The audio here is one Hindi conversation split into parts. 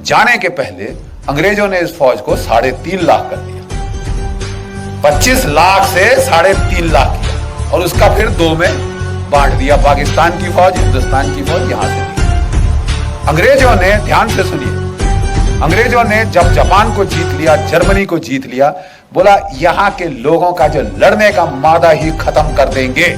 जाने के पहले अंग्रेजों ने इस फौज को 3.5 लाख कर दिया। 25 लाख से 3.5 लाख किया और उसका फिर 2 में बांट दिया, पाकिस्तान की फौज, हिंदुस्तान की फौज यहां से दी। अंग्रेजों ने, ध्यान से सुनिए, अंग्रेजों ने जब जापान को जीत लिया, जर्मनी को जीत लिया, बोला यहां के लोगों का जो लड़ने का मादा ही खत्म कर देंगे।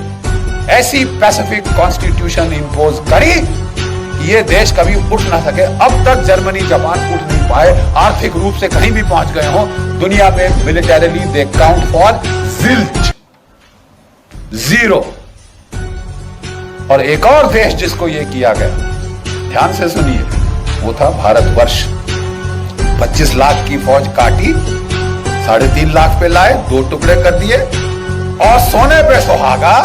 ऐसी पैसिफिक कॉन्स्टिट्यूशन इंपोज करी कि ये देश कभी उठ ना सके। अब तक जर्मनी, जापान उठ नहीं पाए, आर्थिक रूप से कहीं भी पहुंच गए हो दुनिया में। Militarily they count for zilch, 0। और एक और देश जिसको ये किया गया, ध्यान से सुनिए, वो था भारतवर्ष। 25 लाख की फौज काटी, 3.5 लाख पे लाए, 2 टुकड़े कर दिए और सोने पे सुहागा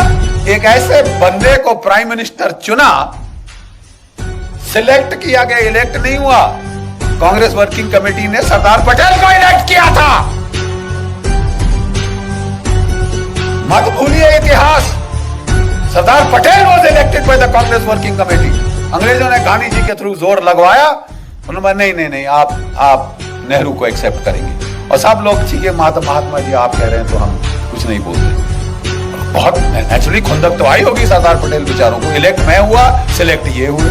एक ऐसे बंदे को प्राइम मिनिस्टर चुना। सिलेक्ट किया गया, इलेक्ट नहीं हुआ। कांग्रेस वर्किंग कमेटी ने सरदार पटेल को इलेक्ट किया था। मत भूलिए इतिहास। Sardar Patel was elected by the Congress working committee. अंग्रेजों ने गांधी जी के थ्रू जोर लगवाया, उन्होंने नहीं, आप नेहरू को एक्सेप्ट करेंगे। और सब लोग, ठीक है महात्मा जी आप कह रहे हैं तो हम कुछ नहीं बोलते। बहुत नेचुरली खुंदक तो आई होगी सरदार पटेल बेचारों को। इलेक्ट मैं हुआ, सिलेक्ट ये हुए,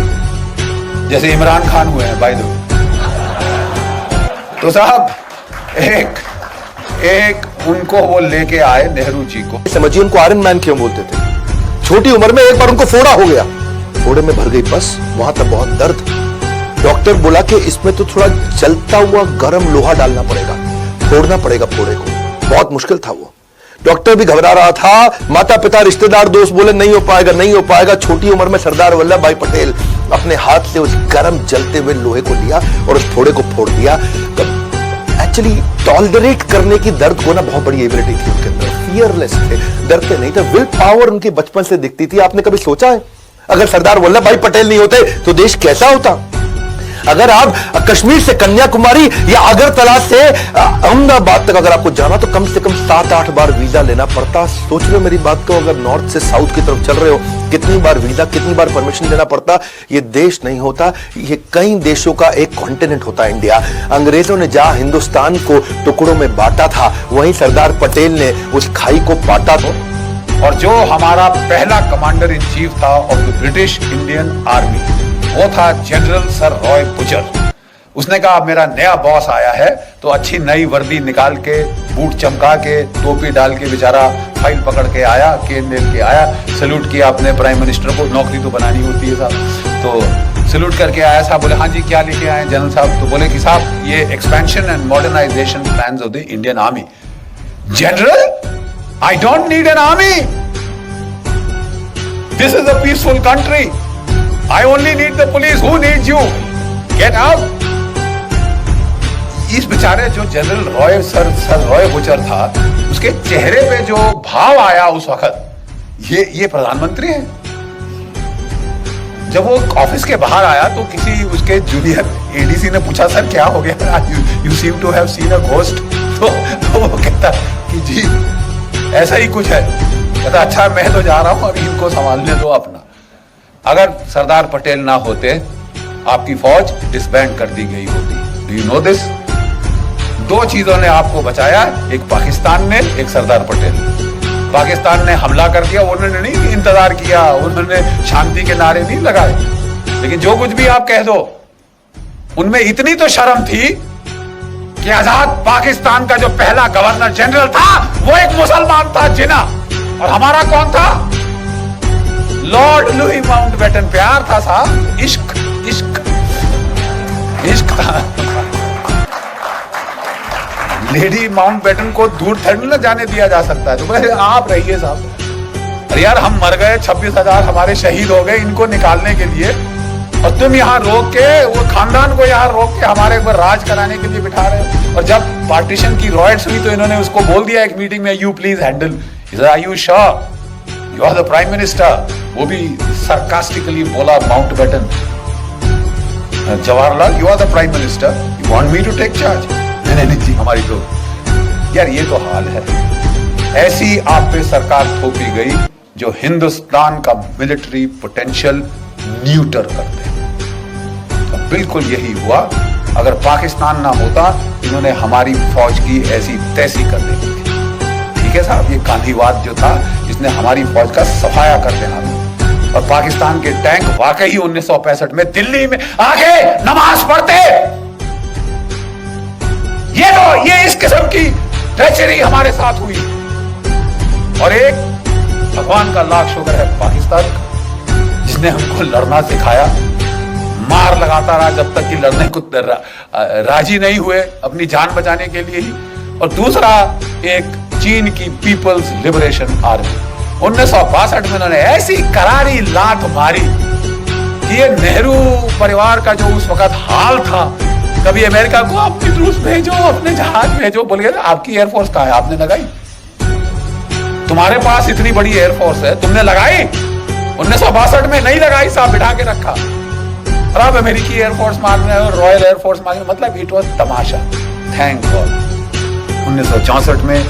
जैसे इमरान खान हुए हैं बाय द वे। तो साहब एक उनको वो लेके आए नेहरू जी को। समझिए उनको आयरन मैन क्यों बोलते थे? छोटी उम्र में एक बार उनको फोड़ा हो गया, फोड़े में भर गई बस, वहां तक बहुत दर्द। डॉक्टर बोला कि इसमें तो थोड़ा जलता हुआ गर्म लोहा डालना पड़ेगा, फोड़ना पड़ेगा फोड़े को। बहुत मुश्किल था वो। डॉक्टर भी घबरा रहा था, माता पिता रिश्तेदार दोस्त बोले नहीं हो पाएगा, नहीं हो पाएगा। छोटी उम्र में सरदार वल्लभ भाई पटेल अपने हाथ से उस गर्म जलते हुए लोहे को लिया और उस फोड़े को फोड़ दिया। एक्चुअली टॉलरेट करने की दर्द को ना बहुत बड़ी एबिलिटी थी उनके अंदर। फियरलेस थे, डरते नहीं थे। विल पावर उनकी बचपन से दिखती थी। आपने कभी सोचा है अगर सरदार वल्लभ भाई पटेल नहीं होते तो देश कैसा होता? अगर आप कश्मीर से कन्याकुमारी या अगरतला से अहमदाबाद तक अगर आपको जाना तो कम से कम 7-8 बार वीजा लेना पड़ता। सोच लो मेरी बात को, अगर नॉर्थ से साउथ की तरफ चल रहे हो कितनी बार वीजा, कितनी बार परमिशन लेना पड़ता। ये देश नहीं होता, ये कई देशों का एक कॉन्टिनेंट होता इंडिया। अंग्रेजों ने जहां हिंदुस्तान को टुकड़ों में बांटा था, वहीं सरदार पटेल ने उस खाई को बांटा था। और जो हमारा पहला कमांडर इन चीफ था of the British Indian army, वो था जनरल सर रॉय बुचर। उसने कहा मेरा नया बॉस आया है, तो अच्छी नई वर्दी निकाल के, बूट चमका के, टोपी डाल के बेचारा फाइल पकड़ के आया, केन लेके के आया। सैल्यूट किया अपने प्राइम मिनिस्टर को, नौकरी तो बनानी होती है साहब। तो सैल्यूट करके आया साहब, बोले हाँ जी क्या लेके आए जनरल साहब? तो बोले कि साहब ये expansion and modernisation plans of the Indian Army. General, I don't need an army. This is a peaceful country. I only need the police. Who needs you? Get out. इस बेचारे जो general Roy sir Roy butcher था, उसके चेहरे पे जो भाव आया उस वक्त, ये प्रधानमंत्री हैं। जब वो ऑफिस के बाहर आया तो किसी उसके जूनियर एडीसी ने पूछा सर क्या हो गया? You seem to have seen a ghost. तो वो कहता कि जी ऐसा ही कुछ है। कहता अच्छा मैं तो जा रहा हूं, अभी इनको संभालने दो अपना। अगर सरदार पटेल ना होते आपकी फौज डिसबैंड कर दी गई होती। Do you know this? 2 चीजों ने आपको बचाया, एक पाकिस्तान ने, एक सरदार पटेल। पाकिस्तान ने हमला कर दिया, उन्होंने नहीं इंतजार किया, उन्होंने शांति के नारे नहीं लगाए। लेकिन जो कुछ भी आप कह दो, उनमें इतनी तो शर्म थी कि आजाद पाकिस्तान का जो पहला गवर्नर जनरल था वो एक मुसलमान था, जिना। और हमारा कौन था? Lord Louis Mountbatten. प्यार था साहब, इश्क इश्क इश्क था। लेडी माउंटबेटन को दूर थोड़ी ना जाने दिया जा सकता है। तो बोले आप रहिए साहब। अरे यार हम मर गए, 26,000 हमारे शहीद हो गए इनको निकालने के लिए, और तुम यहाँ रोक के, वो खानदान को यहाँ रोक के हमारे ऊपर राज कराने के लिए बिठा रहे हो। और जब पार्टीशन की रॉयट्स हुई तो इन्होंने उसको बोल दिया एक मीटिंग में, you please handle. Are you sure you are the prime minister? वो भी सरकास्टिकली बोला Mountbatten, Jawaharlal you are the prime minister, you want me to take charge? नहीं जी हमारी तो यार ये तो हाल है। ऐसी आप पे सरकार थोपी गई जो हिंदुस्तान का मिलिट्री पोटेंशियल न्यूटर कर दे। बिल्कुल यही हुआ अगर पाकिस्तान ना होता इन्होंने हमारी फौज की ऐसी तैसी कर देनी थी। ठीक है साहब, ये गांधीवाद जो था जिसने हमारी फौज का सफाया कर देना था। और पाकिस्तान के टैंक वाकई 1965 में दिल्ली में आके नमाज पढ़ते। ये इस किस्म की ट्रेचरी हमारे साथ हुई। और एक भगवान का लाख शुक्र है पाकिस्तान का, जिसने हमको लड़ना सिखाया, मार लगाता रहा जब तक कि लड़ने को राजी नहीं हुए अपनी जान बचाने के लिए ही। और दूसरा एक चीन की पीपल्स लिबरेशन आर्मी, 1962 में उन्होंने ऐसी करारी लात मारी कि ये नेहरू परिवार का जो उस वक्त हाल था, कभी अमेरिका को अपनी ट्रूप्स भेजो, अपने जहाज भेजो, बोल गए आपकी एयरफोर्स कहाँ है, आपने लगाई? तुम्हारे पास इतनी बड़ी एयरफोर्स है, तुमने लगाई? 1962 में नहीं लगाई साहब, बिठा के रखा। और अब अमेरिकी एयरफोर्स मांग रहे हो, रॉयल एयरफोर्स मांग रहे हो, मतलब it was Tamasha. Thank God 1964 में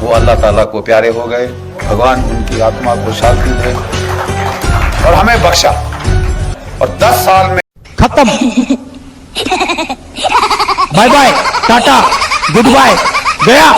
वो अल्लाह ताला को प्यारे हो गए, भगवान उनकी आत्मा को शांति दे और हमें बख्शा। और 10 साल में खत्म। Bye bye, tata, goodbye, गया।